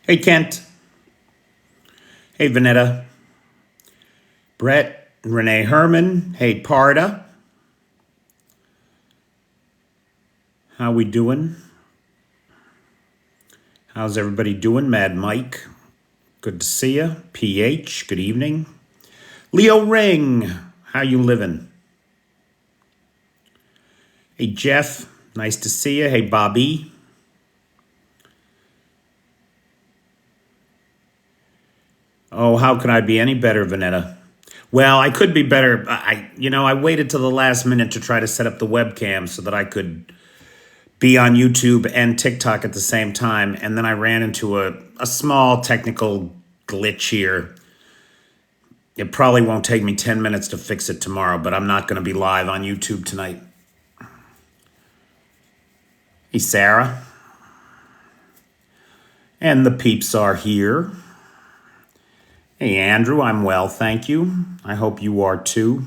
Hey, Kent. Hey, Vanetta. Brett. Renee Herman. Hey, Parda. How we doing? How's everybody doing? Mad Mike. Good to see you. PH. Good evening. Leo Ring. How you living? Hey, Jeff. Nice to see you. Hey, Bobby. Oh, how could I be any better, Vanetta? Well, I could be better. I waited till the last minute to try to set up the webcam so that I could be on YouTube and TikTok at the same time, and then I ran into a small technical glitch here. It probably won't take me 10 minutes to fix it tomorrow, but I'm not going to be live on YouTube tonight. Hey, Sarah. And the peeps are here. Hey, Andrew, I'm well, thank you. I hope you are too.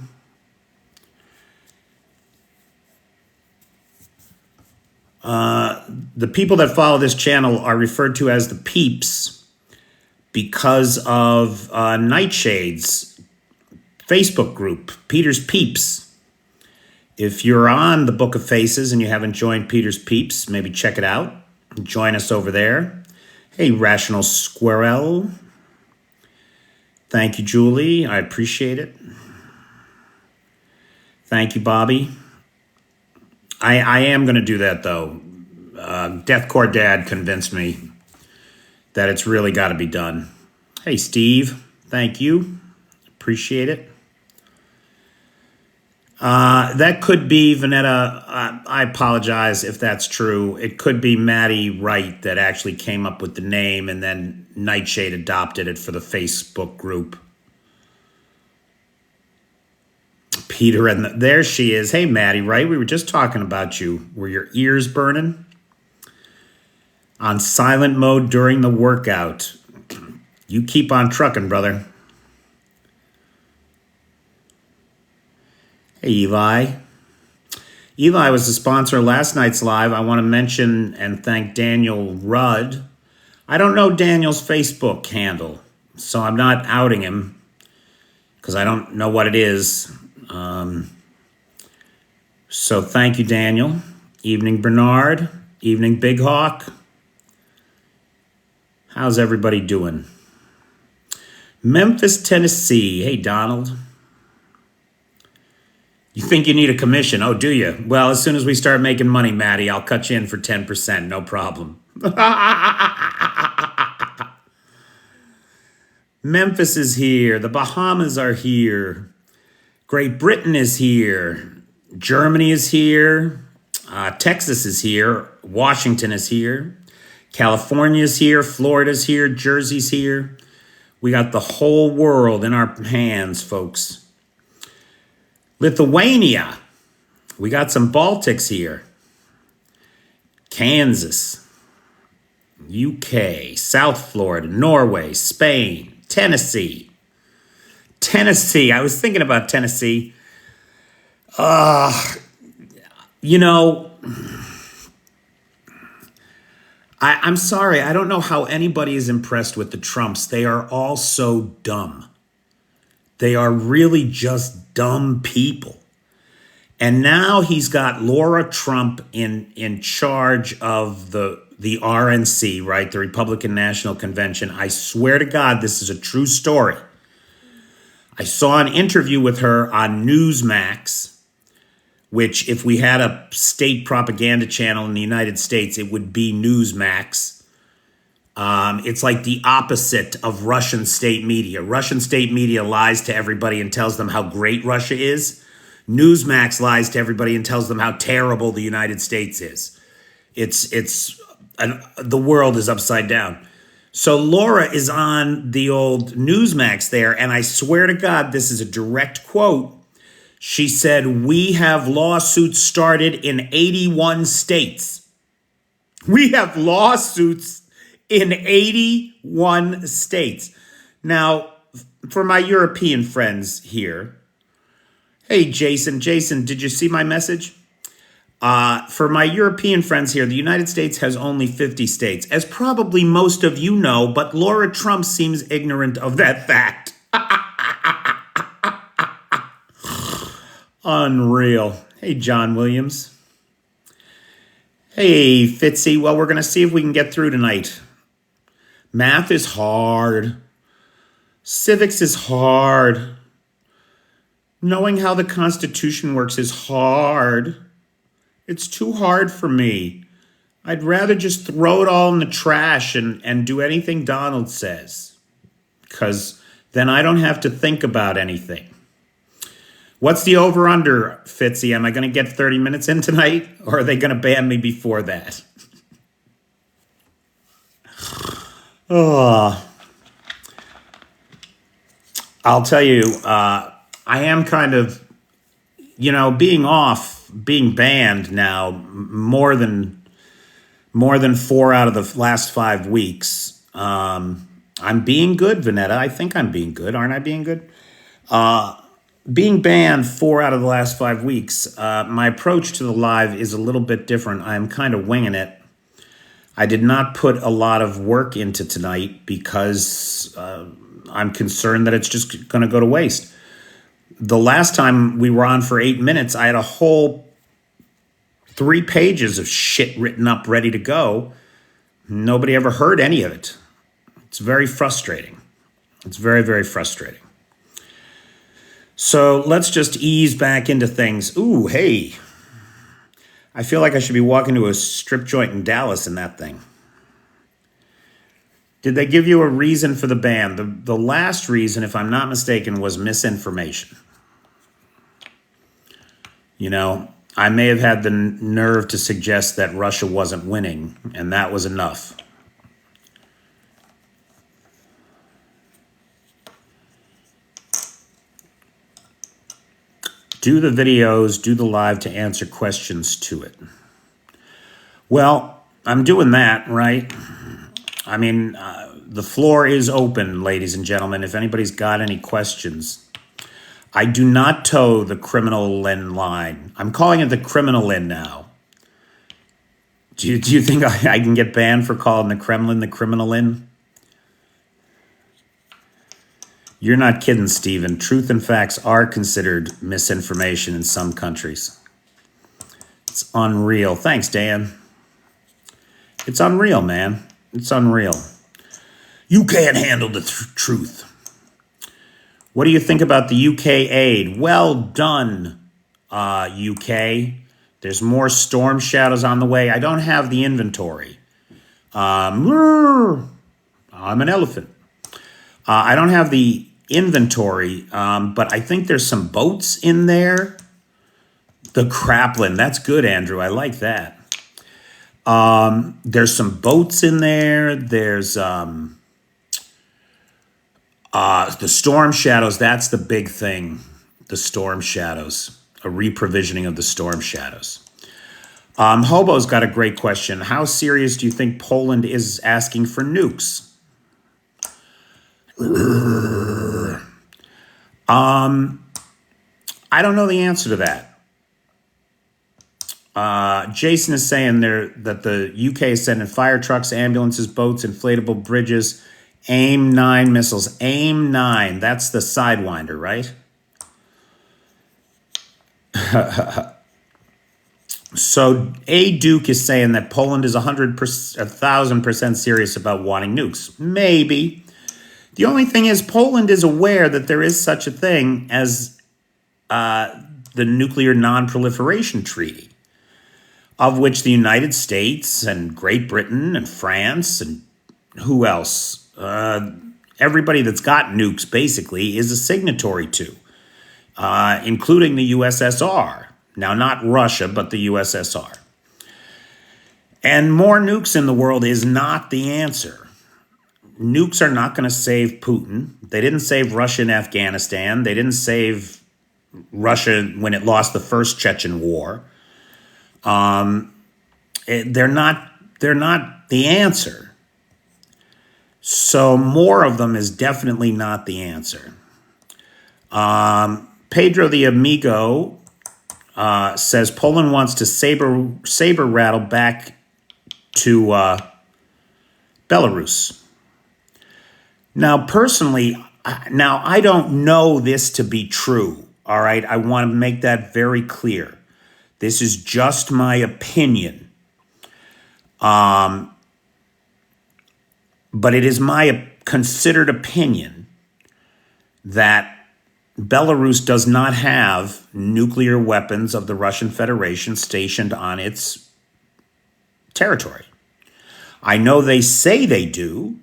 The people that follow this channel are referred to as the peeps because of Nightshade's Facebook group, Peter's Peeps. If you're on the Book of Faces and you haven't joined Peter's Peeps, maybe check it out. Join us over there. Hey, Rational Squirrel. Thank you, Julie. I appreciate it. Thank you, Bobby. I am going to do that, though. Deathcore Dad convinced me that it's really got to be done. Hey, Steve. Thank you. Appreciate it. That could be, Vanetta, I apologize if that's true. It could be Maddie Wright that actually came up with the name, and then Nightshade adopted it for the Facebook group. Peter, and there she is. Hey, Maddie Wright, we were just talking about you. Were your ears burning? On silent mode during the workout. You keep on trucking, brother. Hey, Eli. Eli was the sponsor of last night's live. I want to mention and thank Daniel Rudd. I don't know Daniel's Facebook handle, so I'm not outing him because I don't know what it is. So thank you, Daniel. Evening, Bernard. Evening, Big Hawk. How's everybody doing? Memphis, Tennessee. Hey, Donald. You think you need a commission? Oh, do you? Well, as soon as we start making money, Maddie, I'll cut you in for 10%. No problem. Memphis is here. The Bahamas are here. Great Britain is here. Germany is here. Texas is here. Washington is here. California is here. Florida's here. Jersey's here. We got the whole world in our hands, folks. Lithuania. We got some Baltics here. Kansas. UK. South Florida. Norway. Spain. Tennessee. Tennessee. I was thinking about Tennessee. I'm sorry. I don't know how anybody is impressed with the Trumps. They are all so dumb. They are really just dumb people. And now he's got Laura Trump in charge of the RNC, right? The Republican National Convention. I swear to God, this is a true story. I saw an interview with her on Newsmax, which if we had a state propaganda channel in the United States, it would be Newsmax. It's like the opposite of Russian state media. Russian state media lies to everybody and tells them how great Russia is. Newsmax lies to everybody and tells them how terrible the United States is. The world is upside down. So Laura is on the old Newsmax there, and I swear to God, this is a direct quote. She said, "We have lawsuits started in 81 states." We have lawsuits in 81 states. Now, for my European friends here, hey, Jason, did you see my message? For my European friends here, the United States has only 50 states, as probably most of you know, but Laura Trump seems ignorant of that fact. Unreal. Hey, John Williams. Hey, Fitzy. Well, we're going to see if we can get through tonight. Math is hard. Civics is hard. Knowing how the Constitution works is hard. It's too hard for me. I'd rather just throw it all in the trash and do anything Donald says. Because then I don't have to think about anything. What's the over-under, Fitzy? Am I going to get 30 minutes in tonight? Or are they going to ban me before that? Oh. I'll tell you, I am kind of, being banned now more than 4 out of the last 5 weeks. I'm being good, Vanetta. I think I'm being good. Aren't I being good? Being banned 4 out of the last 5 weeks, my approach to the live is a little bit different. I'm kind of winging it. I did not put a lot of work into tonight because I'm concerned that it's just going to go to waste. The last time we were on for 8 minutes, I had a whole 3 pages of shit written up, ready to go. Nobody ever heard any of it. It's very frustrating. It's very, very frustrating. So let's just ease back into things. Ooh, hey. I feel like I should be walking to a strip joint in Dallas in that thing. Did they give you a reason for the ban? The last reason, if I'm not mistaken, was misinformation. I may have had the nerve to suggest that Russia wasn't winning, and that was enough. Do the videos, do the live to answer questions to it. Well, I'm doing that, right? I mean, the floor is open, ladies and gentlemen. If anybody's got any questions. I do not toe the criminal in line. I'm calling it the criminal in now. Do you think I can get banned for calling the Kremlin the criminal in? You're not kidding, Stephen. Truth and facts are considered misinformation in some countries. It's unreal. Thanks, Dan. It's unreal, man. It's unreal. You can't handle the truth. What do you think about the UK aid? Well done, UK. There's more storm shadows on the way. I don't have the inventory. I'm an elephant. I don't have the inventory, but I think there's some boats in there. The Kraplin, that's good, Andrew. I like that. There's some boats in there. There's the storm shadows. That's the big thing. The storm shadows, a reprovisioning of the storm shadows. Hobo's got a great question. How serious do you think Poland is asking for nukes? I don't know the answer to that. Jason is saying there that the UK is sending fire trucks, ambulances, boats, inflatable bridges, AIM-9 missiles. AIM-9, that's the Sidewinder, right? So A. Duke is saying that Poland is 1,000% serious about wanting nukes. Maybe. The only thing is Poland is aware that there is such a thing as the Nuclear Non-Proliferation Treaty, of which the United States and Great Britain and France and who else? Everybody that's got nukes basically is a signatory to, including the USSR. Now, not Russia, but the USSR. And more nukes in the world is not the answer. Nukes are not going to save Putin. They didn't save Russia in Afghanistan. They didn't save Russia when it lost the first Chechen war. They're not the answer. So more of them is definitely not the answer. Pedro the Amigo says Poland wants to saber rattle back to Belarus. Now, personally, I don't know this to be true. All right, I want to make that very clear. This is just my opinion. But it is my considered opinion that Belarus does not have nuclear weapons of the Russian Federation stationed on its territory. I know they say they do.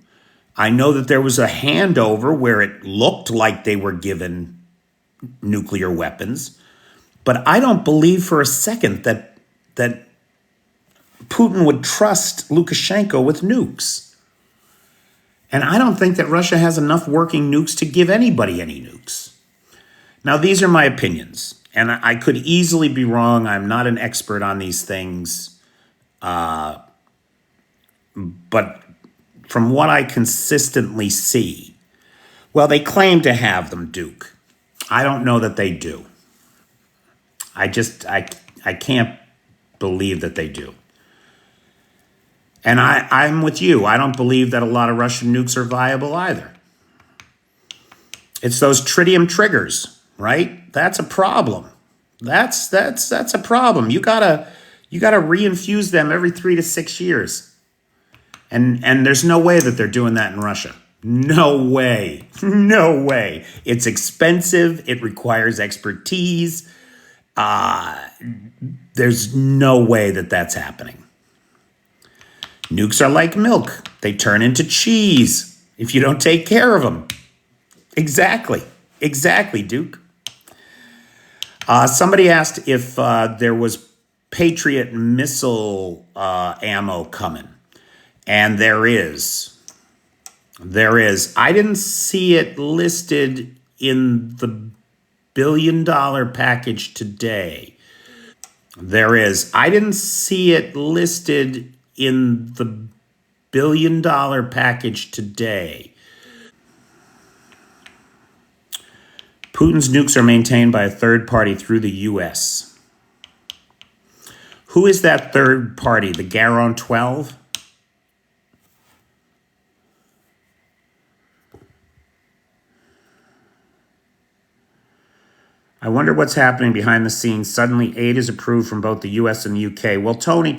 I know that there was a handover where it looked like they were given nuclear weapons, but I don't believe for a second that Putin would trust Lukashenko with nukes. And I don't think that Russia has enough working nukes to give anybody any nukes. Now, these are my opinions, and I could easily be wrong. I'm not an expert on these things. But from what I consistently see, well, they claim to have them, Duke. I don't know that they do. I can't believe that they do. And I'm with you. I don't believe that a lot of Russian nukes are viable either. It's those tritium triggers, right? That's a problem. That's a problem. You gotta reinfuse them every 3 to 6 years. And there's no way that they're doing that in Russia. No way. No way. It's expensive. It requires expertise. There's no way that that's happening. Nukes are like milk. They turn into cheese if you don't take care of them. Exactly. Exactly, Duke. Somebody asked if there was Patriot missile ammo coming. And there is. There is. I didn't see it listed in the billion-dollar package today. There is. I didn't see it listed in the billion-dollar package today. Putin's nukes are maintained by a third party through the U.S. Who is that third party? The Garon 12? I wonder what's happening behind the scenes. Suddenly, aid is approved from both the U.S. and the U.K. Well, Tony,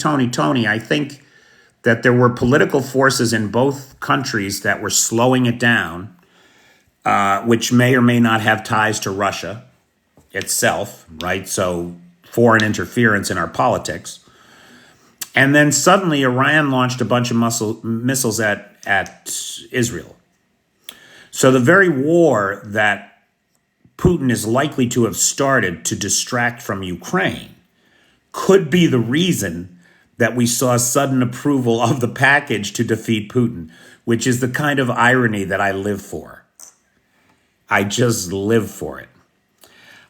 I think that there were political forces in both countries that were slowing it down, which may or may not have ties to Russia itself, right? So foreign interference in our politics. And then suddenly Iran launched a bunch of missiles at Israel. So the very war that Putin is likely to have started to distract from Ukraine could be the reason that we saw sudden approval of the package to defeat Putin, which is the kind of irony that I live for. I just live for it.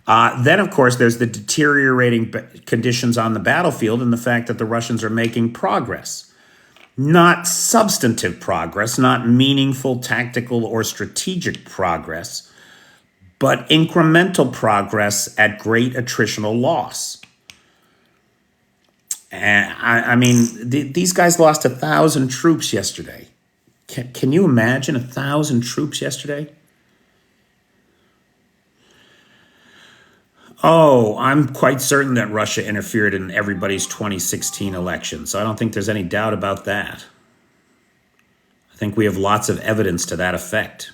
Then, of course, there's the deteriorating conditions on the battlefield and the fact that the Russians are making progress. Not substantive progress, not meaningful tactical or strategic progress, but incremental progress at great attritional loss. And I mean, these guys lost 1,000 troops yesterday. Can you imagine 1,000 troops yesterday? Oh, I'm quite certain that Russia interfered in everybody's 2016 election, so I don't think there's any doubt about that. I think we have lots of evidence to that effect.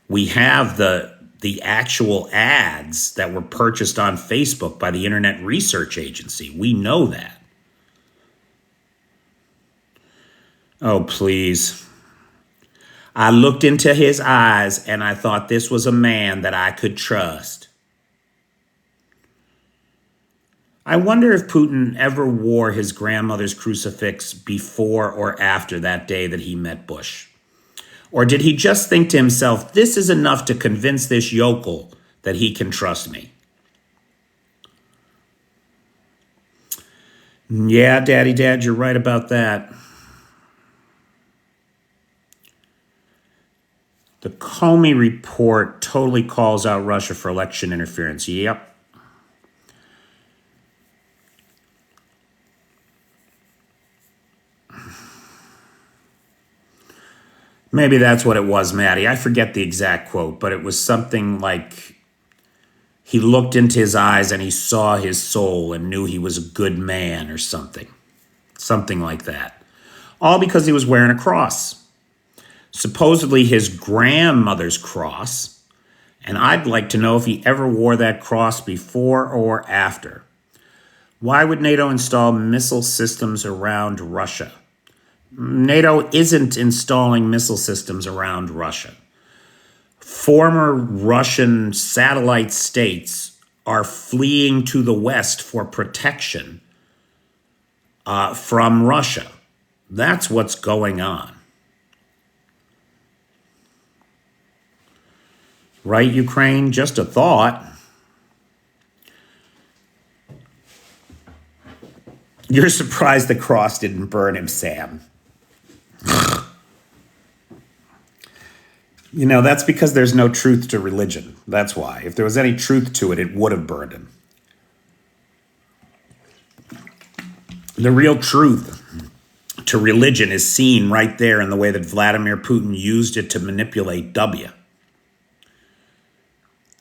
We have the actual ads that were purchased on Facebook by the Internet Research Agency. We know that. Oh, please. I looked into his eyes and I thought this was a man that I could trust. I wonder if Putin ever wore his grandmother's crucifix before or after that day that he met Bush. Or did he just think to himself, this is enough to convince this yokel that he can trust me? Yeah, Dad, you're right about that. The Comey report totally calls out Russia for election interference. Yep. Maybe that's what it was, Maddie. I forget the exact quote, but it was something like he looked into his eyes and he saw his soul and knew he was a good man or something. Something like that. All because he was wearing a cross. Supposedly his grandmother's cross. And I'd like to know if he ever wore that cross before or after. Why would NATO install missile systems around Russia? NATO isn't installing missile systems around Russia. Former Russian satellite states are fleeing to the West for protection from Russia. That's what's going on. Right, Ukraine? Just a thought. You're surprised the cross didn't burn him, Sam. You know, that's because there's no truth to religion. That's why. If there was any truth to it, it would have burned him. The real truth to religion is seen right there in the way that Vladimir Putin used it to manipulate W.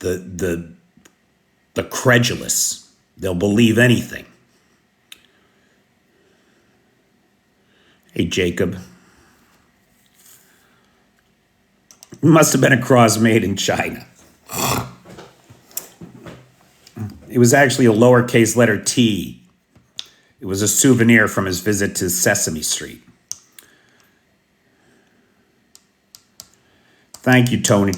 The credulous. They'll believe anything. Hey, Jacob. Must have been a cross made in China. It was actually a lowercase letter T. It was a souvenir from his visit to Sesame Street. Thank you, Tony.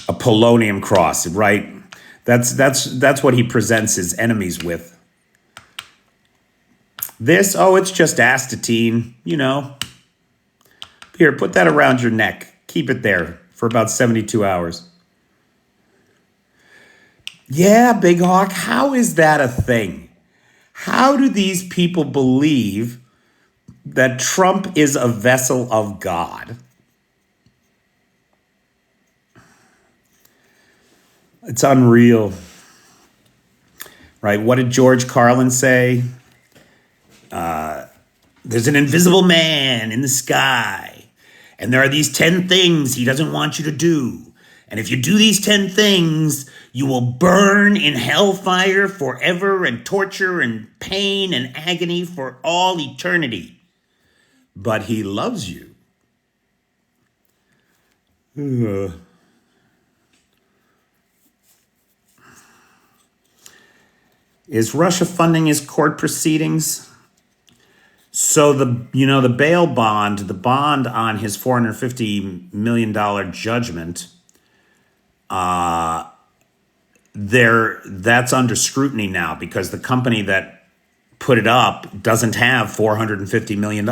A polonium cross, right? That's what he presents his enemies with. This, it's just astatine, you know. Here, put that around your neck. Keep it there for about 72 hours. Yeah, Big Hawk, how is that a thing? How do these people believe that Trump is a vessel of God? It's unreal. Right? What did George Carlin say? There's an invisible man in the sky, and there are these 10 things he doesn't want you to do. And if you do these 10 things, you will burn in hellfire forever and torture and pain and agony for all eternity. But he loves you. Is Russia funding his court proceedings? So the bail bond, the bond on his $450 million judgment, that's under scrutiny now because the company that put it up doesn't have $450 million.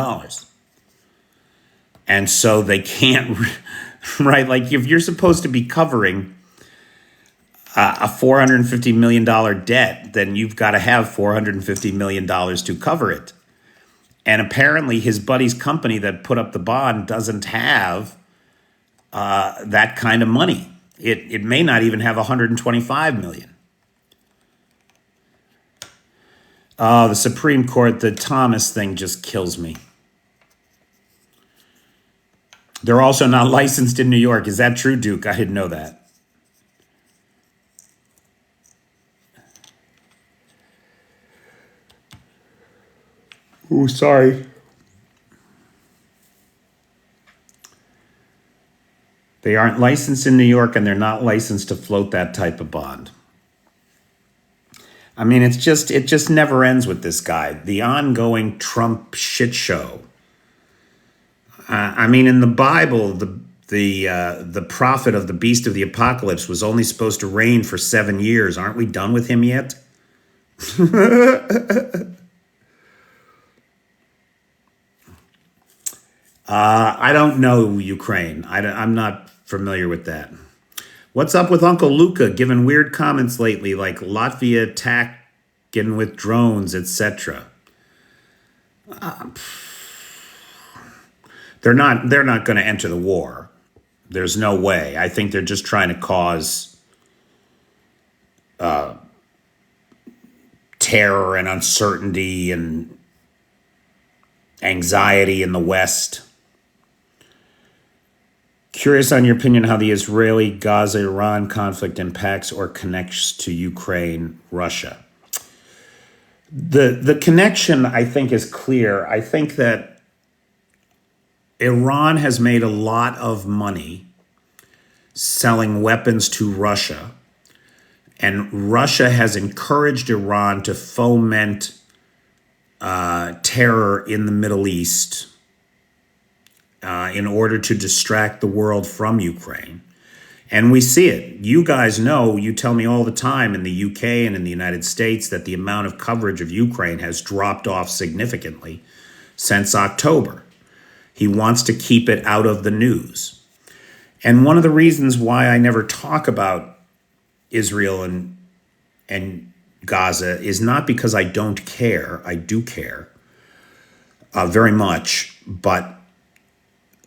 And so they can't, right? Like if you're supposed to be covering a $450 million debt, then you've got to have $450 million to cover it. And apparently his buddy's company that put up the bond doesn't have that kind of money. It may not even have $125 million. Oh, the Supreme Court, the Thomas thing just kills me. They're also not licensed in New York. Is that true, Duke? I didn't know that. Oh, sorry. They aren't licensed in New York, and they're not licensed to float that type of bond. I mean, it just never ends with this guy. The ongoing Trump shit show. I mean, in the Bible, the prophet of the beast of the apocalypse was only supposed to reign for 7 years. Aren't we done with him yet? I don't know Ukraine. I'm not familiar with that. What's up with Uncle Luca giving weird comments lately, like Latvia attacking with drones, etc.? They're not going to enter the war. There's no way. I think they're just trying to cause terror and uncertainty and anxiety in the West. Curious on your opinion how the Israeli-Gaza-Iran conflict impacts or connects to Ukraine, Russia. The connection, I think, is clear. I think that Iran has made a lot of money selling weapons to Russia, and Russia has encouraged Iran to foment terror in the Middle East in order to distract the world from Ukraine. And we see it. You guys know, you tell me all the time in the UK and in the United States that the amount of coverage of Ukraine has dropped off significantly since October. He wants to keep it out of the news. And one of the reasons why I never talk about Israel and Gaza is not because I don't care. I do care very much, but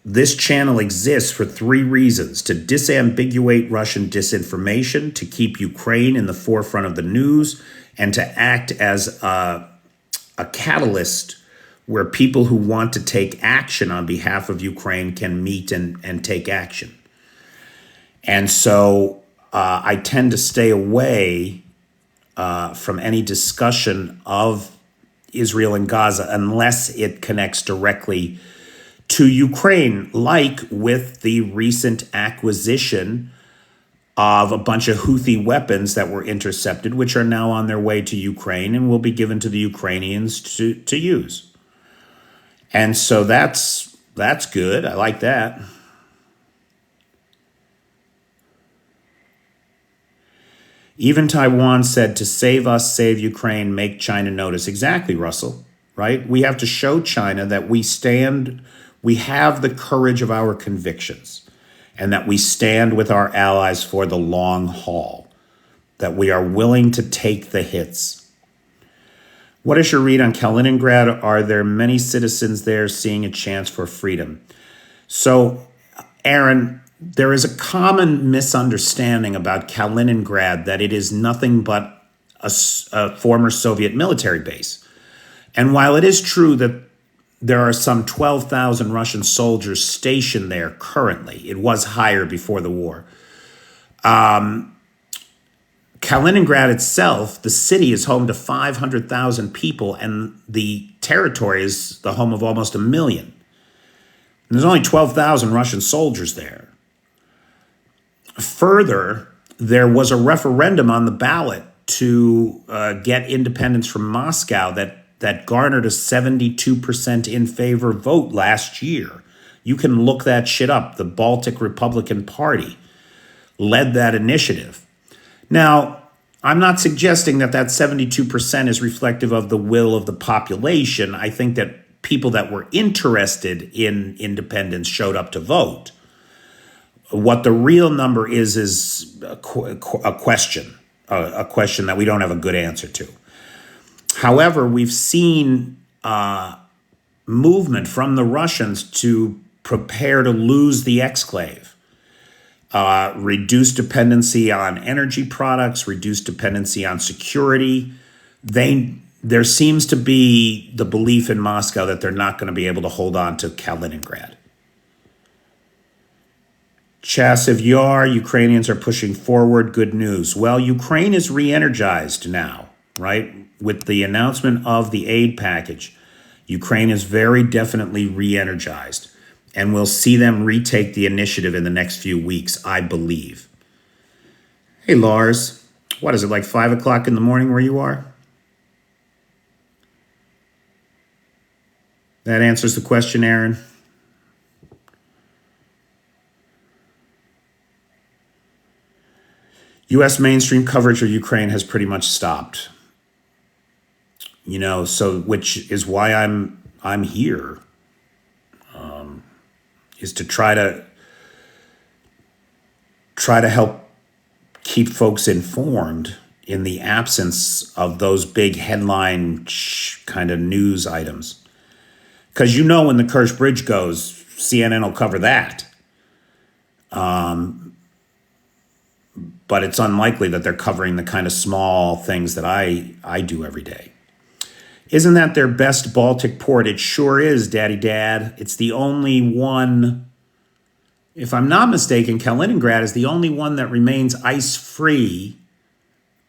this channel exists for three reasons: to disambiguate Russian disinformation, to keep Ukraine in the forefront of the news, and to act as a catalyst where people who want to take action on behalf of Ukraine can meet and take action. And so I tend to stay away from any discussion of Israel and Gaza unless it connects directly to Ukraine, like with the recent acquisition of a bunch of Houthi weapons that were intercepted, which are now on their way to Ukraine and will be given to the Ukrainians to use. And so that's good. I like that. Even Taiwan said to save us, save Ukraine, make China notice. Exactly, Russell, right? We have to show China that we have the courage of our convictions and that we stand with our allies for the long haul, that we are willing to take the hits. What is your read on Kaliningrad? Are there many citizens there seeing a chance for freedom? So, Aaron, there is a common misunderstanding about Kaliningrad that it is nothing but a former Soviet military base. And while it is true that there are some 12,000 Russian soldiers stationed there currently, it was higher before the war. Kaliningrad itself, the city, is home to 500,000 people, and the territory is the home of almost 1 million. And there's only 12,000 Russian soldiers there. Further, there was a referendum on the ballot to get independence from Moscow that garnered a 72% in favor vote last year. You can look that shit up. The Baltic Republican Party led that initiative. Now, I'm not suggesting that 72% is reflective of the will of the population. I think that people that were interested in independence showed up to vote. What the real number is a question that we don't have a good answer to. However, we've seen movement from the Russians to prepare to lose the exclave, reduce dependency on energy products, reduce dependency on security. There seems to be the belief in Moscow that they're not going to be able to hold on to Kaliningrad. Chasiv Yar, Ukrainians are pushing forward. Good news. Well, Ukraine is re-energized now, right? With the announcement of the aid package, Ukraine is very definitely re-energized. And we'll see them retake the initiative in the next few weeks, I believe. Hey, Lars. What is it, like 5 o'clock in the morning where you are? That answers the question, Aaron. U.S. mainstream coverage of Ukraine has pretty much stopped. You know, so which is why I'm here, is to try to help keep folks informed in the absence of those big headline kind of news items. Because you know when the Kerch Bridge goes, CNN will cover that. but it's unlikely that they're covering the kind of small things that I do every day. Isn't that their best Baltic port? It sure is, Daddy Dad. It's the only one, if I'm not mistaken, Kaliningrad is the only one that remains ice-free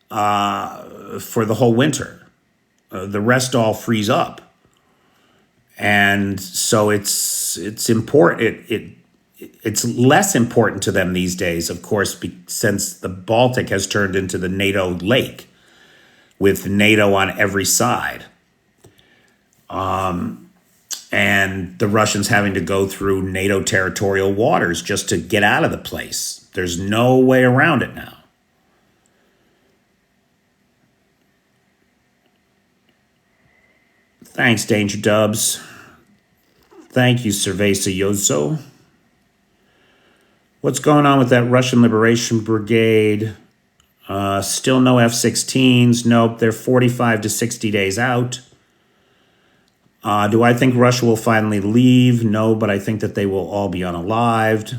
for the whole winter. The rest all freeze up. And so it's important. It's less important to them these days, of course, since the Baltic has turned into the NATO lake with NATO on every side. And the Russians having to go through NATO territorial waters just to get out of the place. There's no way around it now. Thanks, Danger Dubs. Thank you, Cerveza Yozo. What's going on with that Russian Liberation Brigade? Still no F-16s. Nope, they're 45 to 60 days out. Do I think Russia will finally leave? No, but I think that they will all be unalived.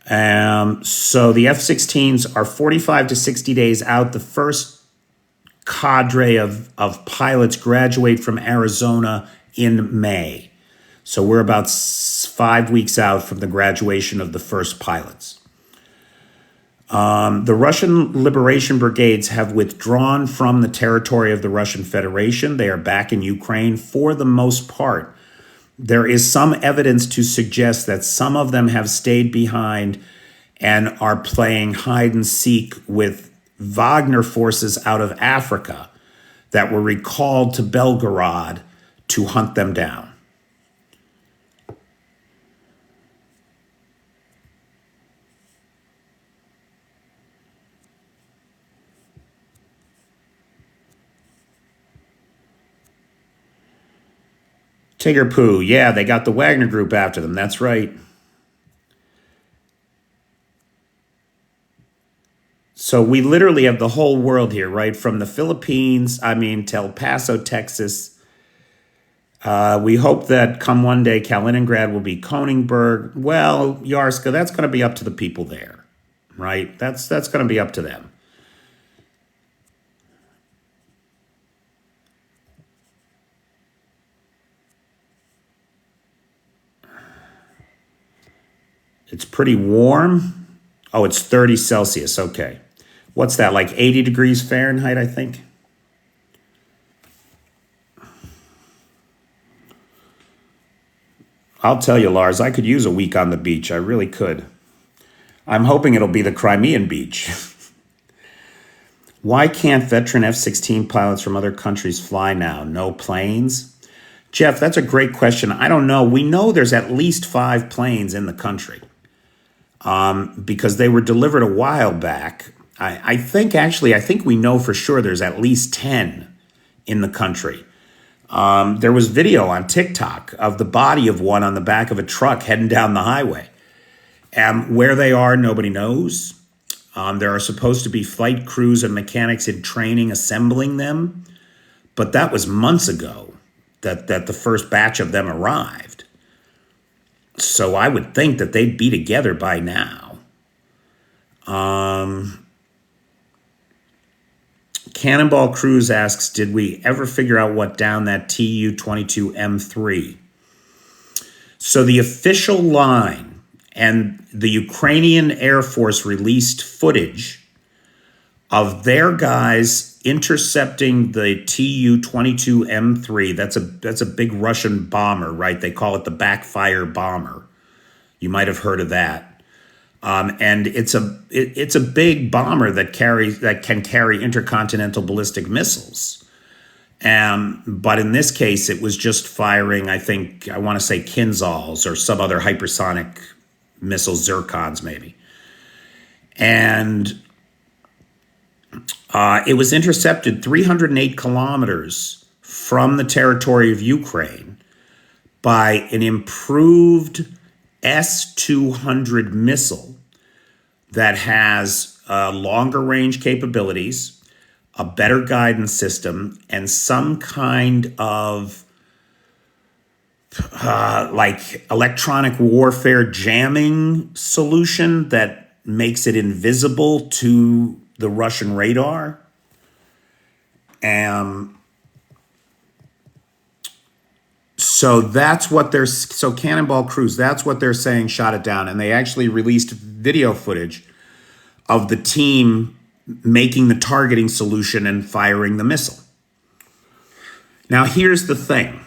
So the F-16s are 45 to 60 days out. The first cadre of pilots graduate from Arizona in May. So we're about 5 weeks out from the graduation of the first pilots. The Russian Liberation Brigades have withdrawn from the territory of the Russian Federation. They are back in Ukraine for the most part. There is some evidence to suggest that some of them have stayed behind and are playing hide and seek with Wagner forces out of Africa that were recalled to Belgorod to hunt them down. Tigger Poo, yeah, they got the Wagner Group after them. That's right. So we literally have the whole world here, right? From the Philippines, to El Paso, Texas. We hope that come one day, Kaliningrad will be Konigsberg. Well, Yarska, that's going to be up to the people there, right? That's going to be up to them. It's pretty warm. Oh, it's 30 Celsius. Okay. What's that, like 80 degrees Fahrenheit, I think? I'll tell you, Lars, I could use a week on the beach. I really could. I'm hoping it'll be the Crimean beach. Why can't veteran F-16 pilots from other countries fly now? No planes? Jeff, that's a great question. I don't know. We know there's at least 5 planes in the country because they were delivered a while back. I think we know for sure there's at least 10 in the country. There was video on TikTok of the body of one on the back of a truck heading down the highway. Where they are, nobody knows. There are supposed to be flight crews and mechanics in training assembling them, but that was months ago that the first batch of them arrived. So I would think that they'd be together by now. Cannonball Cruz asks, did we ever figure out what downed that Tu-22M3? So the official line, and the Ukrainian Air Force released footage of their guys intercepting the Tu-22M3. That's a big Russian bomber, right? They call it the backfire bomber. You might have heard of that. And it's a big bomber that can carry intercontinental ballistic missiles. But in this case, it was just firing, I want to say Kinzhals or some other hypersonic missiles, Zircons maybe. And it was intercepted 308 kilometers from the territory of Ukraine by an improved S-200 missile that has longer range capabilities, a better guidance system, and some kind of like electronic warfare jamming solution that makes it invisible to the Russian radar. So that's what so Cannonball Cruise, that's what they're saying shot it down. And they actually released video footage of the team making the targeting solution and firing the missile. Now, here's the thing.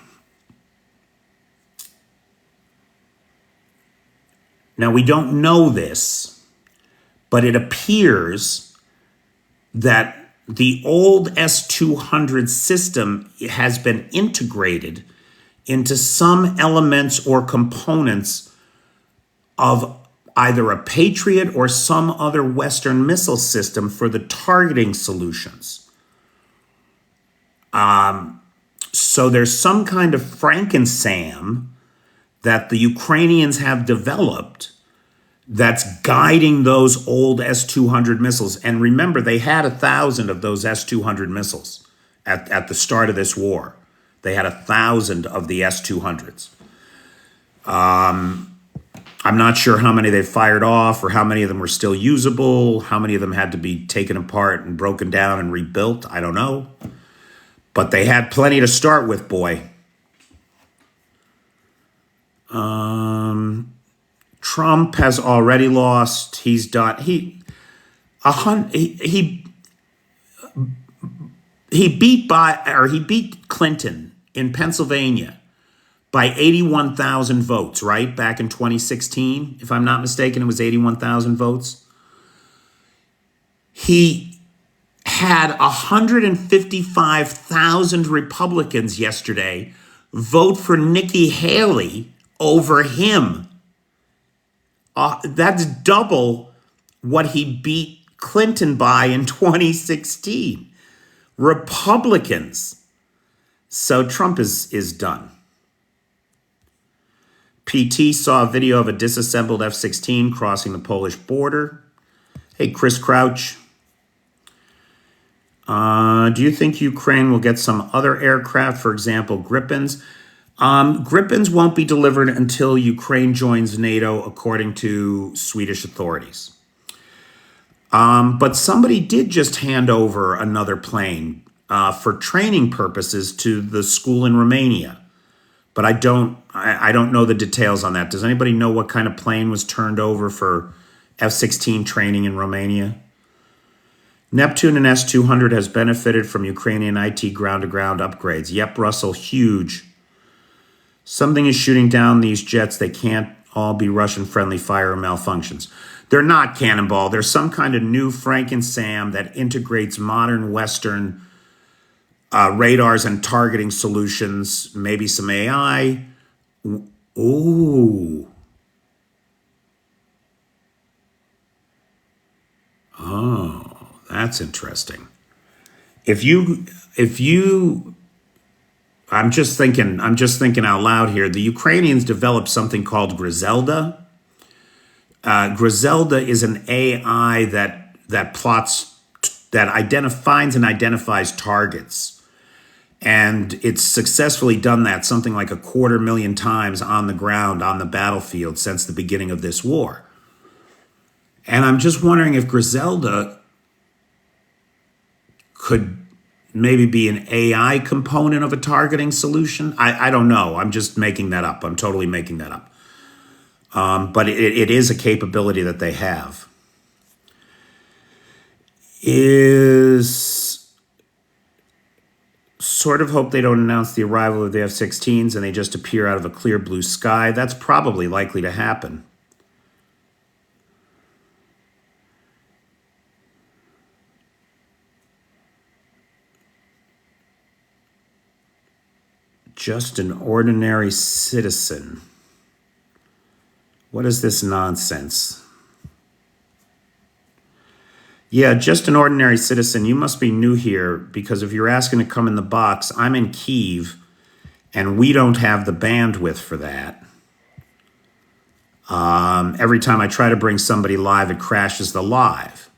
Now, we don't know this, but it appears that the old S-200 system has been integrated into some elements or components of either a Patriot or some other Western missile system for the targeting solutions. So there's some kind of Frankensam that the Ukrainians have developed that's guiding those old S-200 missiles. And remember, they had 1,000 of those S-200 missiles at the start of this war. They had 1,000 of the S-200s. I'm not sure how many they fired off or how many of them were still usable, how many of them had to be taken apart and broken down and rebuilt. I don't know. But they had plenty to start with, boy. Trump has already lost. He's done. He beat Clinton in Pennsylvania by 81,000 votes, right? Back in 2016, if I'm not mistaken, it was 81,000 votes. He had 155,000 Republicans yesterday vote for Nikki Haley over him. That's double what he beat Clinton by in 2016. Republicans. So Trump is done. PT saw a video of a disassembled F-16 crossing the Polish border. Hey, Chris Crouch. Do you think Ukraine will get some other aircraft, for example, Gripens? Gripens won't be delivered until Ukraine joins NATO, according to Swedish authorities. But somebody did just hand over another plane for training purposes to the school in Romania. But I don't know the details on that. Does anybody know what kind of plane was turned over for F-16 training in Romania? Neptune and S-200 has benefited from Ukrainian IT ground-to-ground upgrades. Yep, Russell, huge. Something is shooting down these jets. They can't all be Russian-friendly fire malfunctions. They're not, Cannonball. There's some kind of new Frankensam that integrates modern Western radars and targeting solutions, maybe some AI. Ooh. Oh, that's interesting. I'm just thinking out loud here. The Ukrainians developed something called Griselda. Griselda is an AI that finds and identifies targets. And it's successfully done that something like 250,000 times on the ground, on the battlefield since the beginning of this war. And I'm just wondering if Griselda could maybe be an AI component of a targeting solution. I don't know. I'm just making that up. I'm totally making that up. But it is a capability that they have. Sort of hope they don't announce the arrival of the F-16s and they just appear out of a clear blue sky. That's probably likely to happen. Just an ordinary citizen. What is this nonsense? Yeah, just an ordinary citizen. You must be new here because if you're asking to come in the box, I'm in Kyiv and we don't have the bandwidth for that. Every time I try to bring somebody live, it crashes the live.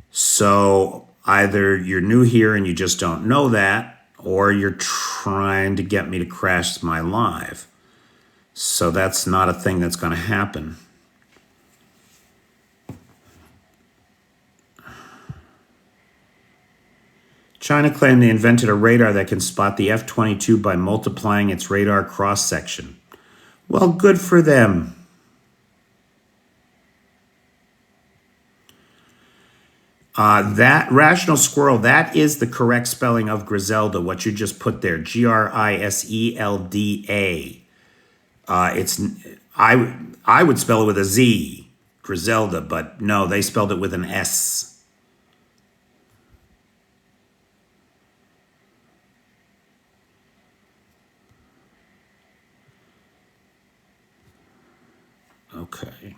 So either you're new here and you just don't know that, or you're trying to get me to crash my live. So that's not a thing that's going to happen. China claimed they invented a radar that can spot the F-22 by multiplying its radar cross-section. Well, good for them. That Rational Squirrel, that is the correct spelling of Griselda, what you just put there, Griselda. It's I would spell it with a Z, Griselda, but no, they spelled it with an S. Okay.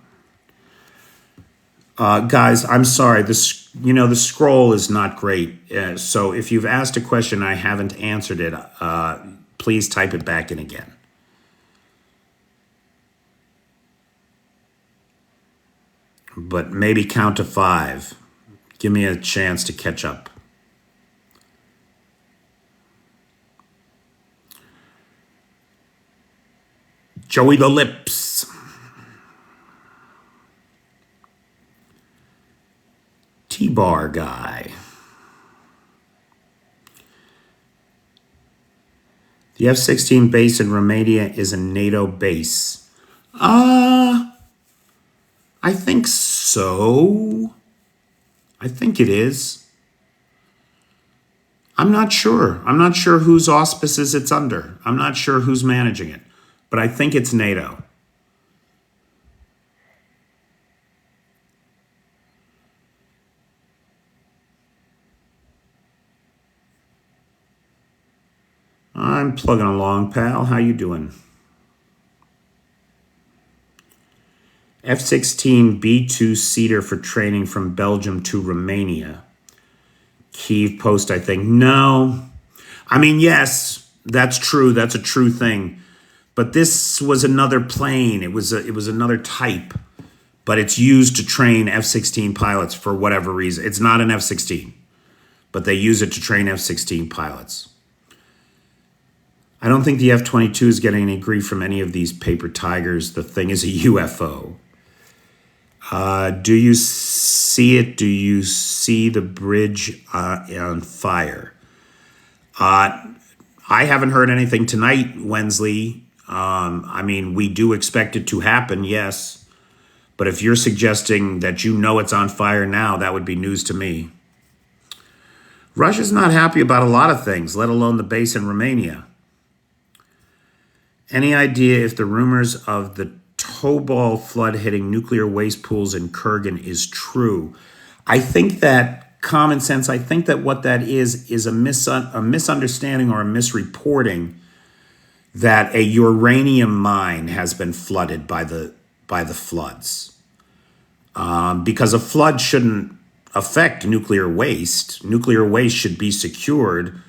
Guys, I'm sorry. The scroll is not great. So if you've asked a question and I haven't answered it, please type it back in again. But maybe count to 5. Give me a chance to catch up. Joey the Lips. T-Bar guy. The F-16 base in Romania is a NATO base. I think so. I think it is. I'm not sure. I'm not sure whose auspices it's under. I'm not sure who's managing it. But I think it's NATO. I'm plugging along, pal. How you doing? F-16 B2-seater for training from Belgium to Romania. Kyiv Post, I think. No. I mean, yes, that's true. That's a true thing. But this was another plane. It was another type. But it's used to train F-16 pilots for whatever reason. It's not an F-16. But they use it to train F-16 pilots. I don't think the F-22 is getting any grief from any of these paper tigers. The thing is a UFO. Do you see it? Do you see the bridge on fire? I haven't heard anything tonight, Wensley. I mean, we do expect it to happen, yes. But if you're suggesting that you know it's on fire now, that would be news to me. Russia's not happy about a lot of things, let alone the base in Romania. Any idea if the rumors of the Tobol flood hitting nuclear waste pools in Kurgan is true? I think that common sense, I think that what that is a misunderstanding or a misreporting that a uranium mine has been flooded by the floods. Because a flood shouldn't affect nuclear waste. Nuclear waste should be secured.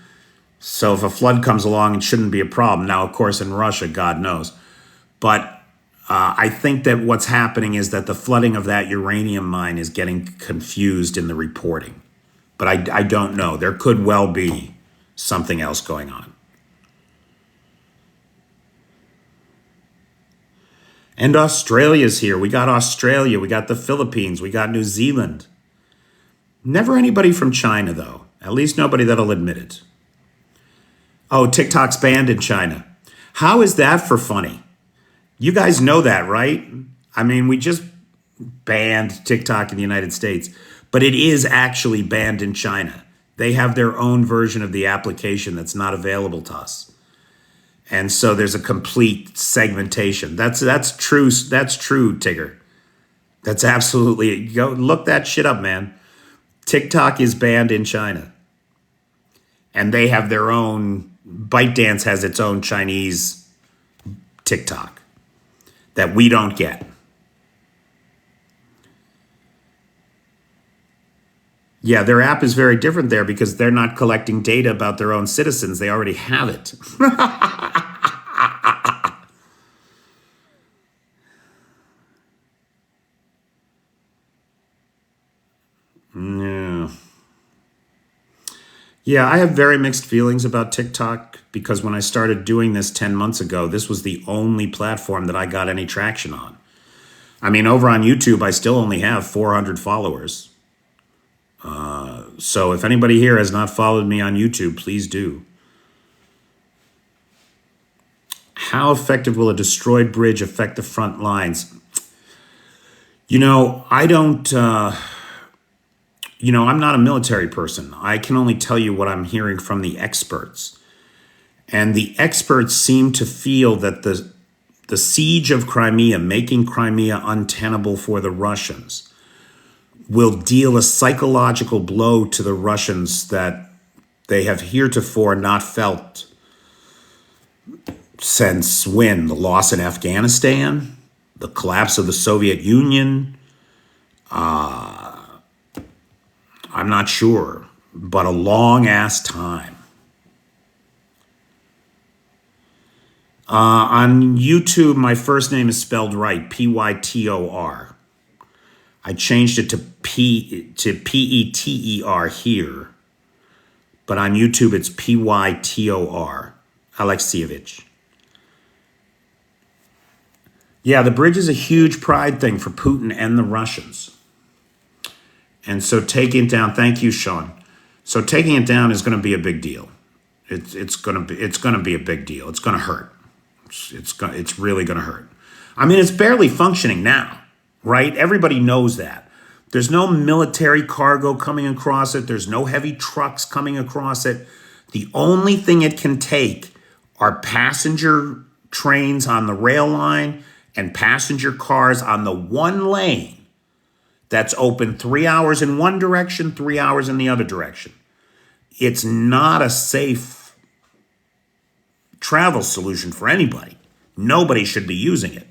So if a flood comes along, it shouldn't be a problem. Now, of course, in Russia, God knows. But I think that what's happening is that the flooding of that uranium mine is getting confused in the reporting. But I don't know. There could well be something else going on. And Australia's here. We got Australia. We got the Philippines. We got New Zealand. Never anybody from China, though. At least nobody that'll admit it. Oh, TikTok's banned in China. How is that for funny? You guys know that, right? I mean, we just banned TikTok in the United States, but it is actually banned in China. They have their own version of the application that's not available to us. And so there's a complete segmentation. That's true. That's true, Tigger. That's absolutely, go look that shit up, man. TikTok is banned in China. And they have their own, ByteDance has its own Chinese TikTok that we don't get. Yeah, their app is very different there because they're not collecting data about their own citizens. They already have it. Yeah. Yeah, I have very mixed feelings about TikTok because when I started doing this 10 months ago, this was the only platform that I got any traction on. I mean, over on YouTube, I still only have 400 followers. So if anybody here has not followed me on YouTube, please do. How effective will a destroyed bridge affect the front lines? I don't, I'm not a military person. I can only tell you what I'm hearing from the experts. And the experts seem to feel that the siege of Crimea, making Crimea untenable for the Russians, will deal a psychological blow to the Russians that they have heretofore not felt since when? The loss in Afghanistan, the collapse of the Soviet Union. I'm not sure, but a long ass time. On YouTube, my first name is spelled right, Pytor. I changed it to Peter here, but on YouTube it's Pytor, Alexievich. Yeah, the bridge is a huge pride thing for Putin and the Russians. And so taking it down, thank you, Sean. So taking it down is going to be a big deal. It's going to be a big deal. It's going to hurt. It's really going to hurt. I mean, it's barely functioning now, right? Everybody knows that. There's no military cargo coming across it. There's no heavy trucks coming across it. The only thing it can take are passenger trains on the rail line and passenger cars on the one lane that's open 3 hours in one direction, 3 hours in the other direction. It's not a safe travel solution for anybody. Nobody should be using it.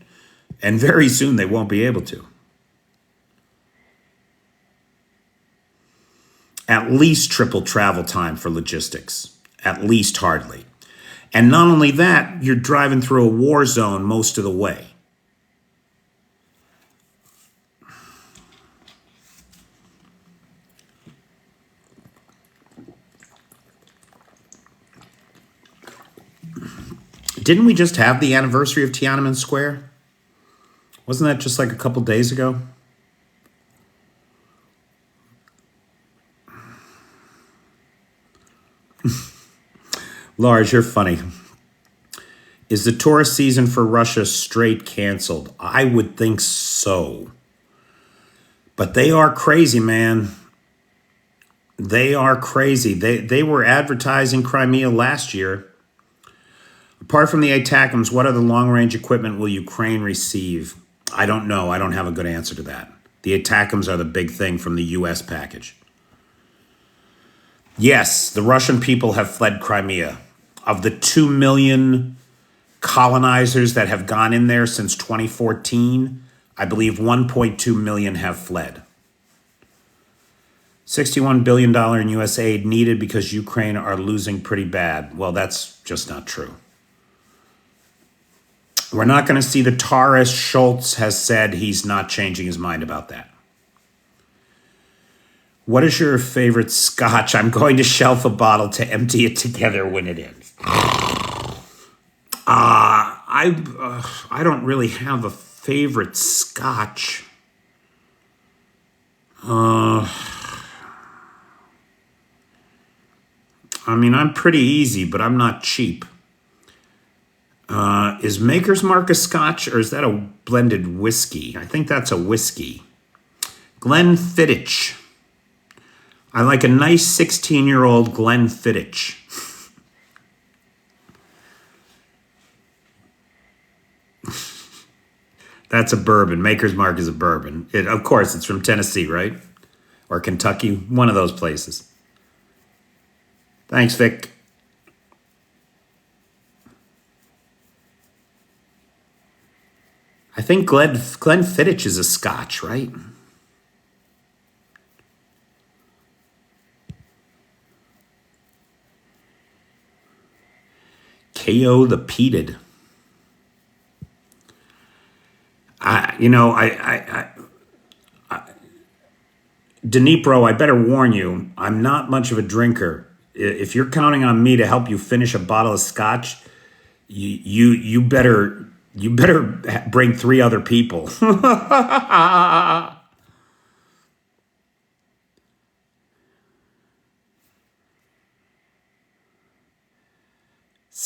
And very soon they won't be able to. At least triple travel time for logistics. At least hardly. And not only that, you're driving through a war zone most of the way. Didn't we just have the anniversary of Tiananmen Square? Wasn't that just like a couple days ago? Lars, you're funny. Is the tourist season for Russia straight canceled? I would think so. But they are crazy, man. They are crazy. They were advertising Crimea last year. Apart from the ATACMS, what other long-range equipment will Ukraine receive? I don't know. I don't have a good answer to that. The ATACMS are the big thing from the U.S. package. Yes, the Russian people have fled Crimea. Of the 2 million colonizers that have gone in there since 2014, I believe 1.2 million have fled. $61 billion in U.S. aid needed because Ukraine are losing pretty bad. Well, that's just not true. We're not going to see the Taurus. Schultz has said he's not changing his mind about that. What is your favorite scotch? I'm going to shelf a bottle to empty it together when it ends. I don't really have a favorite scotch. I mean, I'm pretty easy, but I'm not cheap. Is Maker's Mark a scotch, or is that a blended whiskey? I think that's a whiskey. Glenfiddich. I like a nice 16-year-old Glenfiddich. That's a bourbon. Maker's Mark is a bourbon. Of course, it's from Tennessee, right? Or Kentucky, one of those places. Thanks, Vic. I think Glenfiddich is a scotch, right? KO the Peated. Dnipro, I better warn you, I'm not much of a drinker. If you're counting on me to help you finish a bottle of scotch, you better bring 3 other people.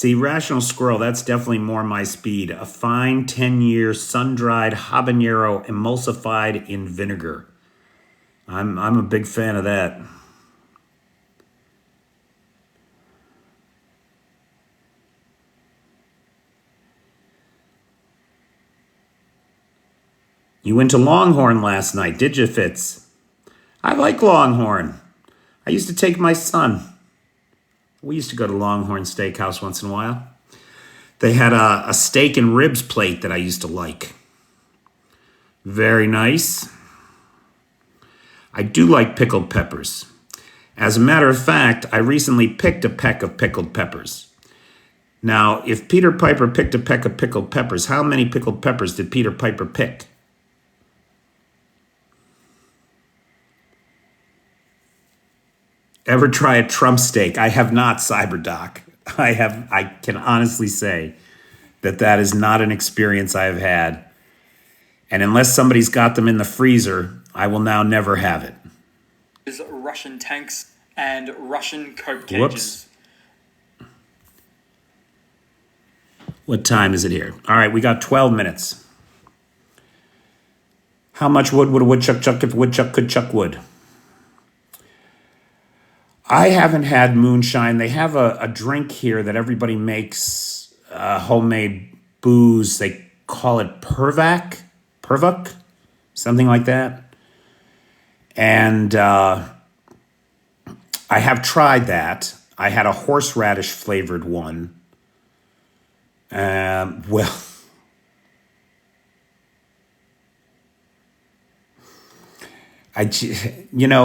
See, Rational Squirrel, that's definitely more my speed. A fine 10-year sun-dried habanero emulsified in vinegar. I'm a big fan of that. You went to Longhorn last night, did you, Fitz? I like Longhorn. I used to take my son. We used to go to Longhorn Steakhouse once in a while. They had a steak and ribs plate that I used to like. Very nice. I do like pickled peppers. As a matter of fact, I recently picked a peck of pickled peppers. Now, if Peter Piper picked a peck of pickled peppers, how many pickled peppers did Peter Piper pick? Ever try a Trump steak? I have not, Cyberdoc. I can honestly say that is not an experience I have had. And unless somebody's got them in the freezer, I will now never have it. Russian tanks and Russian coke cages. Whoops. What time is it here? All right, we got 12 minutes. How much wood would a woodchuck chuck if a woodchuck could chuck wood? I haven't had moonshine. They have a drink here that everybody makes, homemade booze. They call it Pervuk, something like that. And I have tried that. I had a horseradish flavored one. Well,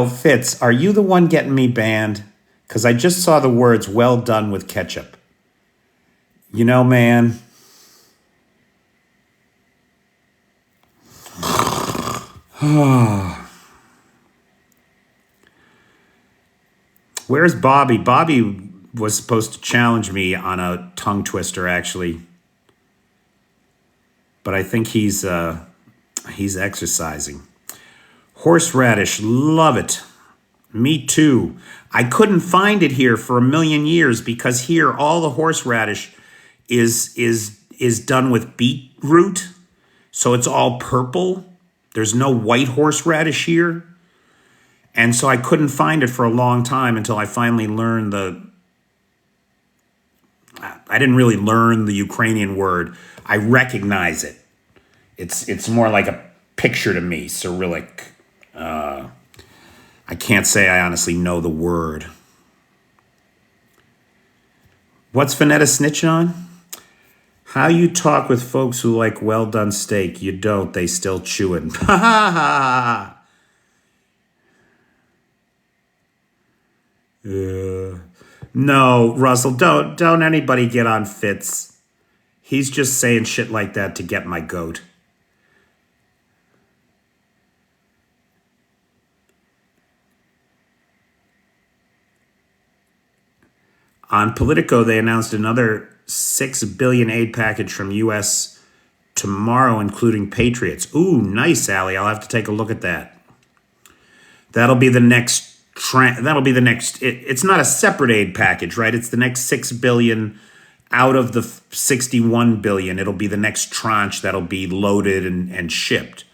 Fitz, are you the one getting me banned? Because I just saw the words, well done with ketchup. Man. Where's Bobby? Bobby was supposed to challenge me on a tongue twister, actually. But I think he's exercising. Horseradish, love it. Me too. I couldn't find it here for a million years because here all the horseradish is done with beetroot, so it's all purple. There's no white horseradish here, and so I couldn't find it for a long time until I finally learned I didn't really learn the Ukrainian word. I recognize it. It's more like a picture to me, Cyrillic. I can't say I honestly know the word. What's Vanetta snitching on? How you talk with folks who like well-done steak. You don't. They still chew it. Ha ha ha. No, Russell, don't anybody get on Fitz. He's just saying shit like that to get my goat. On Politico, they announced another $6 billion aid package from U.S. tomorrow, including Patriots. Ooh, nice, Allie. I'll have to take a look at that. That'll be the next. It's not a separate aid package, right? It's the next $6 billion out of the $61 billion. It'll be the next tranche that'll be loaded and shipped.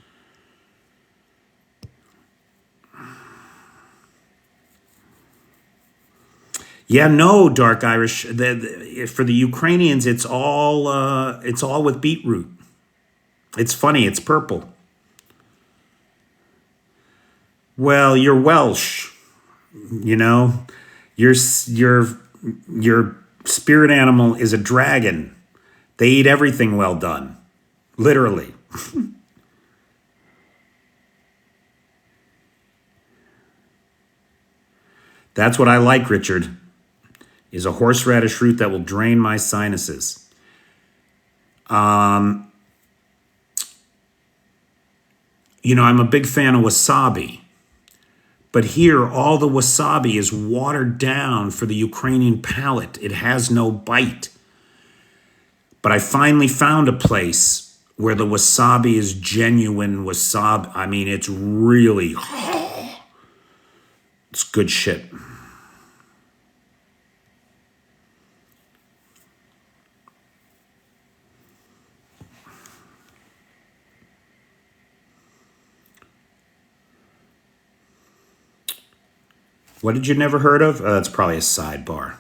Yeah, no, Dark Irish. For the Ukrainians, it's all with beetroot. It's funny. It's purple. Well, you're Welsh. Your spirit animal is a dragon. They eat everything well done, literally. That's what I like, Richard. Is a horseradish root that will drain my sinuses. I'm a big fan of wasabi. But here, all the wasabi is watered down for the Ukrainian palate. It has no bite. But I finally found a place where the wasabi is genuine wasabi. I mean, it's really, it's good shit. What did you never heard of? That's probably a sidebar.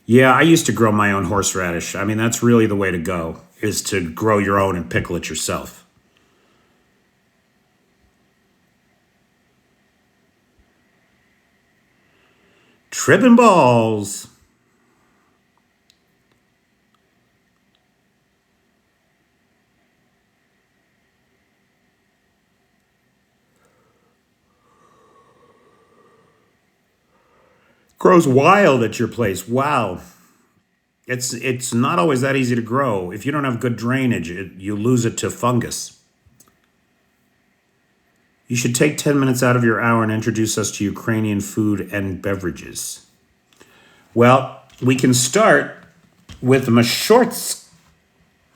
Yeah, I used to grow my own horseradish. I mean, that's really the way to go, is to grow your own and pickle it yourself. Tripping balls. Grows wild at your place. Wow. It's not always that easy to grow. If you don't have good drainage, you lose it to fungus. You should take 10 minutes out of your hour and introduce us to Ukrainian food and beverages. Well, we can start with Mashorts.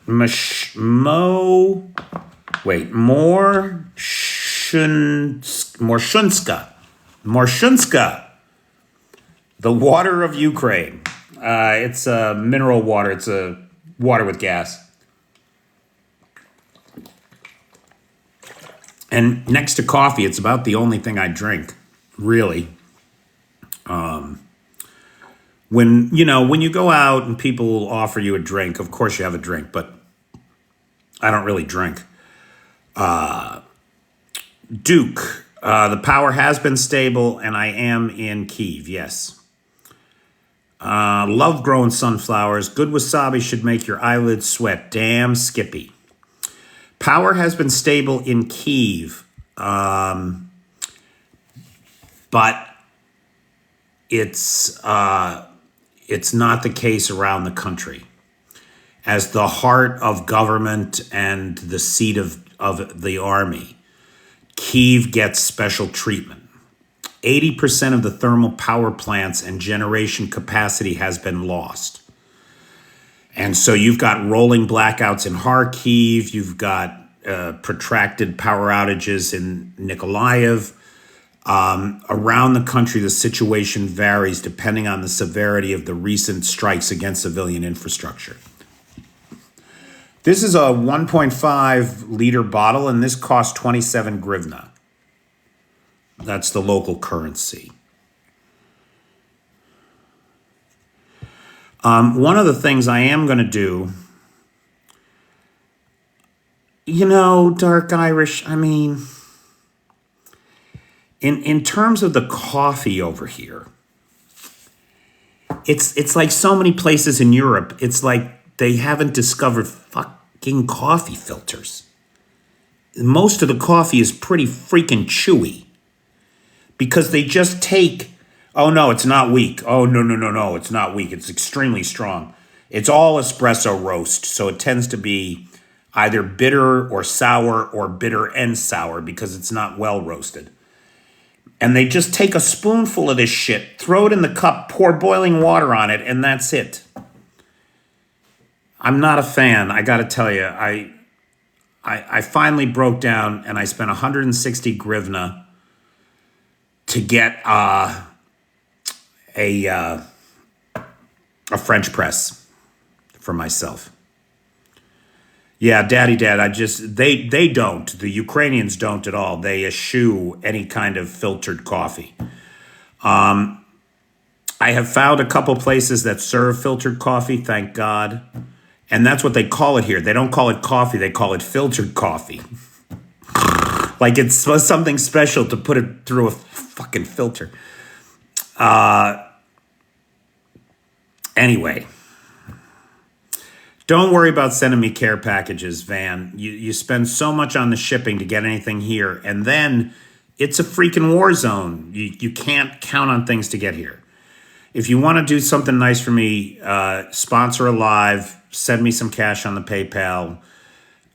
Morshunska. The water of Ukraine. It's a mineral water. It's a water with gas. And next to coffee, it's about the only thing I drink, really. When you go out and people offer you a drink, of course you have a drink, but I don't really drink. Duke, the power has been stable, and I am in Kyiv, yes. Love growing sunflowers. Good wasabi should make your eyelids sweat. Damn Skippy. Power has been stable in Kyiv, but it's not the case around the country. As the heart of government and the seat of the army, Kyiv gets special treatment. 80% of the thermal power plants and generation capacity has been lost. And so you've got rolling blackouts in Kharkiv, you've got protracted power outages in Nikolaev. Around the country, the situation varies depending on the severity of the recent strikes against civilian infrastructure. This is a 1.5 liter bottle, and this costs 27 grivna. That's the local currency. One of the things I am going to do, Dark Irish, I mean, in terms of the coffee over here, it's like so many places in Europe, it's like they haven't discovered fucking coffee filters. Most of the coffee is pretty freaking chewy because they just take, oh no, it's not weak. Oh no, it's not weak. It's extremely strong. It's all espresso roast, so it tends to be either bitter or sour or bitter and sour because it's not well roasted. And they just take a spoonful of this shit, throw it in the cup, pour boiling water on it, and that's it. I'm not a fan. I got to tell you, I finally broke down and I spent 160 grivna to get a French press for myself. Yeah, Dad, they don't. The Ukrainians don't at all. They eschew any kind of filtered coffee. I have found a couple places that serve filtered coffee, thank God. And that's what they call it here. They don't call it coffee, they call it filtered coffee. Like it's something special to put it through a fucking filter. Anyway. Don't worry about sending me care packages, Van. You spend so much on the shipping to get anything here, and then it's a freaking war zone. You can't count on things to get here. If you want to do something nice for me, sponsor a live, send me some cash on the PayPal,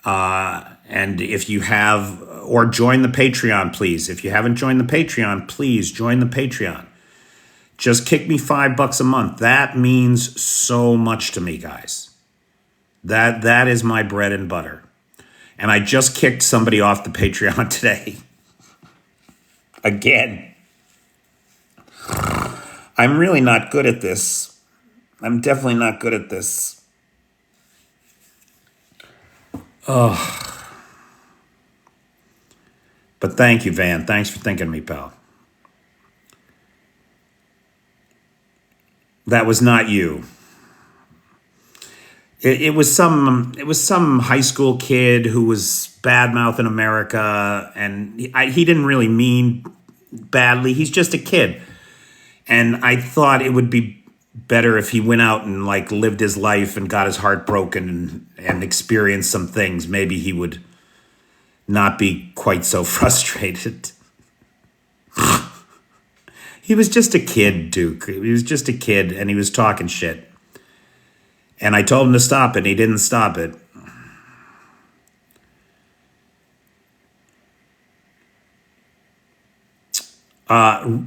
and if you have, or join the Patreon, please. If you haven't joined the Patreon, please join the Patreon. Just kick me $5 a month. That means so much to me, guys. That is my bread and butter. And I just kicked somebody off the Patreon today. Again. I'm really not good at this. I'm definitely not good at this. But But thank you, Van. Thanks for thinking of me, pal. That was not you. It was some high school kid who was bad mouthing America, and he didn't really mean badly. He's just a kid, and I thought it would be better if he went out and like lived his life and got his heart broken and experienced some things. Maybe he would not be quite so frustrated. He was just a kid, Duke. He was just a kid, and he was talking shit. And I told him to stop it, and he didn't stop it.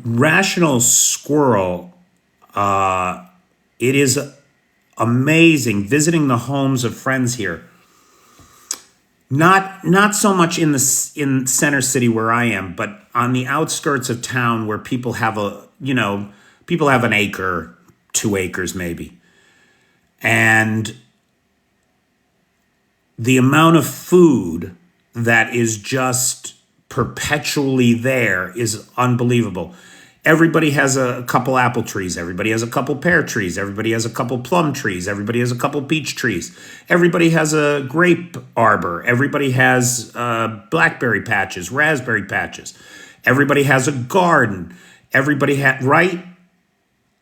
Rational Squirrel, it is amazing visiting the homes of friends here. Not so much in center city where I am, but on the outskirts of town where people have people have an acre, 2 acres maybe. And the amount of food that is just perpetually there is unbelievable. Everybody has a couple apple trees. Everybody has a couple pear trees. Everybody has a couple plum trees. Everybody has a couple peach trees. Everybody has a grape arbor. Everybody has blackberry patches, raspberry patches. Everybody has a garden. Everybody has, right?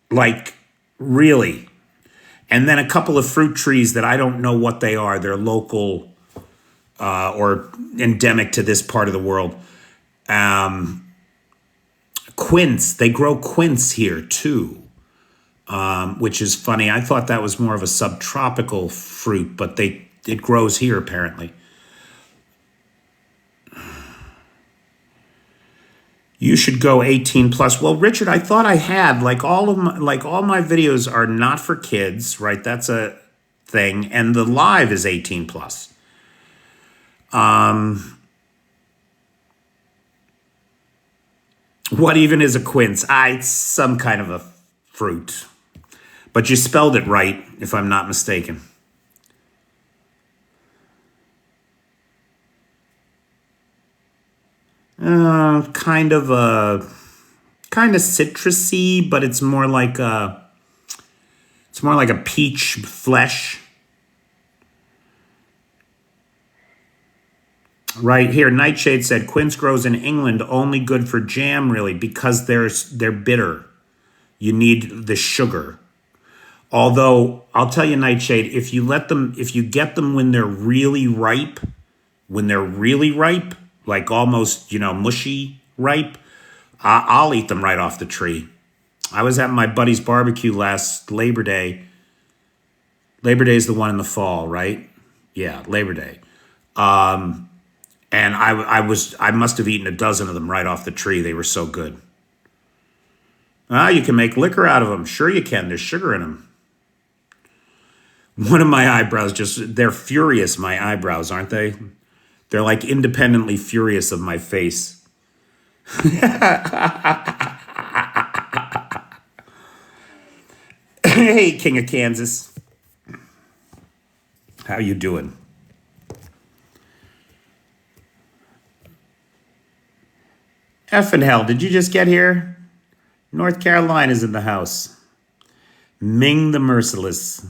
Like, really. And then a couple of fruit trees that I don't know what they are. They're local or endemic to this part of the world. Quince, they grow quince here too, which is funny. I thought that was more of a subtropical fruit, but it grows here apparently. You should go 18 plus. Well, Richard, I thought I had all my videos are not for kids, right? That's a thing, and the live is 18 plus. What even is a quince? It's some kind of a fruit, but you spelled it right, if I'm not mistaken. Kind of citrusy, but it's more like a peach flesh. Right here, Nightshade said quince grows in England, only good for jam, really, because they're bitter. You need the sugar. Although I'll tell you, Nightshade, if you get them when they're really ripe, like almost mushy ripe, I'll eat them right off the tree. I was at my buddy's barbecue last Labor Day. Labor Day is the one in the fall, right? Yeah, Labor Day. And I must have eaten a dozen of them right off the tree. They were so good. You can make liquor out of them. Sure you can. There's sugar in them. One of my eyebrows they're furious, my eyebrows, aren't they? They're like independently furious of my face. Hey, King of Kansas. How you doing? Effing hell, did you just get here? North Carolina's in the house. Ming the Merciless.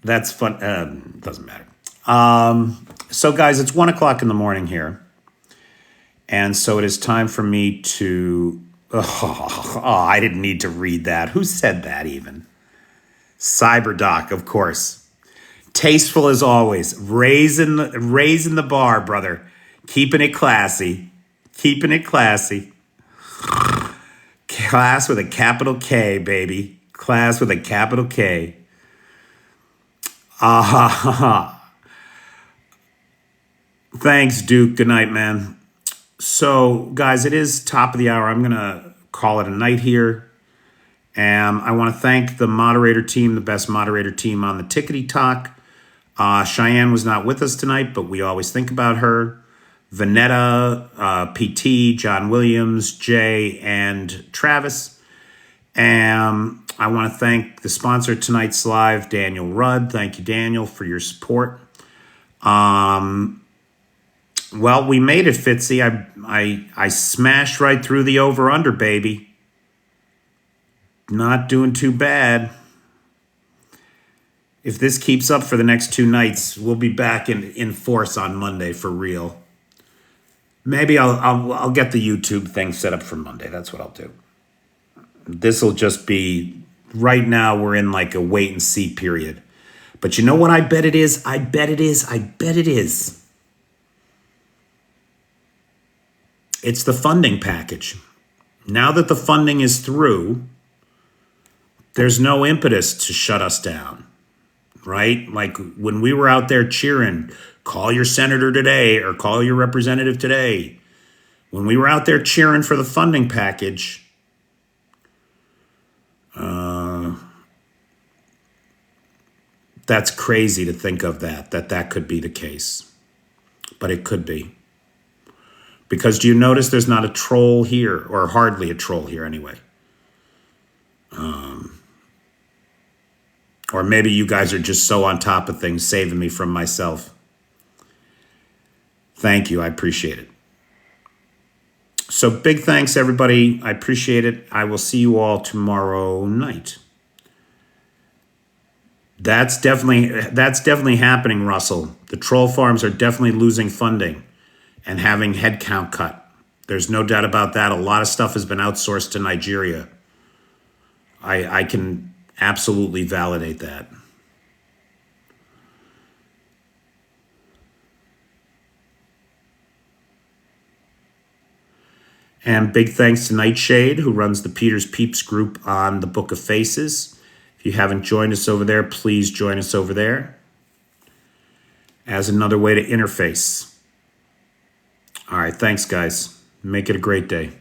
That's fun. Doesn't matter. So, guys, it's 1 o'clock in the morning here. And so it is time for me to... Oh, I didn't need to read that. Who said that even? Cyberdoc, of course. Tasteful as always. Raising the bar, brother. Keeping it classy. Keeping it classy. Class with a capital K, baby. Class with a capital K. Thanks, Duke. Good night, man. So, guys, it is top of the hour. I'm going to call it a night here. I want to thank the moderator team, the best moderator team on the Tickety Talk. Cheyenne was not with us tonight, but we always think about her. Vanetta, PT, John Williams, Jay, and Travis. And I want to thank the sponsor of tonight's live, Daniel Rudd. Thank you, Daniel, for your support. Well, we made it, Fitzy. I smashed right through the over-under, baby. Not doing too bad. If this keeps up for the next 2 nights, we'll be back in force on Monday for real. Maybe I'll get the YouTube thing set up for Monday. That's what I'll do. This will just be, right now we're in like a wait and see period. But you know what I bet it is? I bet it is. It's the funding package. Now that the funding is through, there's no impetus to shut us down, right? Like when we were out there cheering, call your senator today or call your representative today. When we were out there cheering for the funding package, that's crazy to think of that could be the case. But it could be. Because do you notice there's not a troll here, or hardly a troll here anyway? Or maybe you guys are just so on top of things, saving me from myself. Thank you. I appreciate it. So big thanks, everybody. I appreciate it. I will see you all tomorrow night. That's definitely happening, Russell. The troll farms are definitely losing funding and having headcount cut. There's no doubt about that. A lot of stuff has been outsourced to Nigeria. I can absolutely validate that. And big thanks to Nightshade, who runs the Peter's Peeps group on the Book of Faces. If you haven't joined us over there, please join us over there as another way to interface. All right, thanks, guys. Make it a great day.